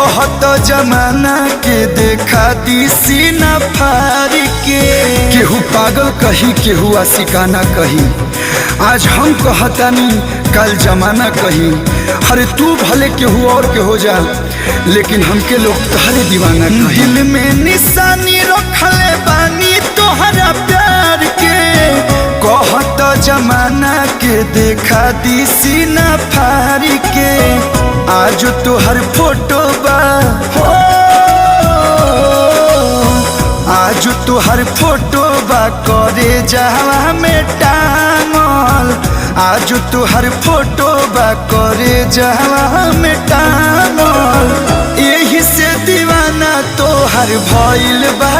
कहत जमाना के देखा दी सीना फाड़ के। केहू पागल कही केहू आशिकाना कही, आज हम कहतानी कल जमाना कही। अरे तू भले केहू और के हो जा, लेकिन हमके लोग तहरे दीवाना कही। दिल में निशानी रखले बानी तोहरा प्यार के, कहत जमाना के देखा दी सीना फाड़ के। आज तोहर फोटो बा हो, आज तोहर फोटो बा करे जहवा में टांगल। आज तोहर फोटो बा करे जहवा में टांगल। यही से दीवाना तोहर भइल बा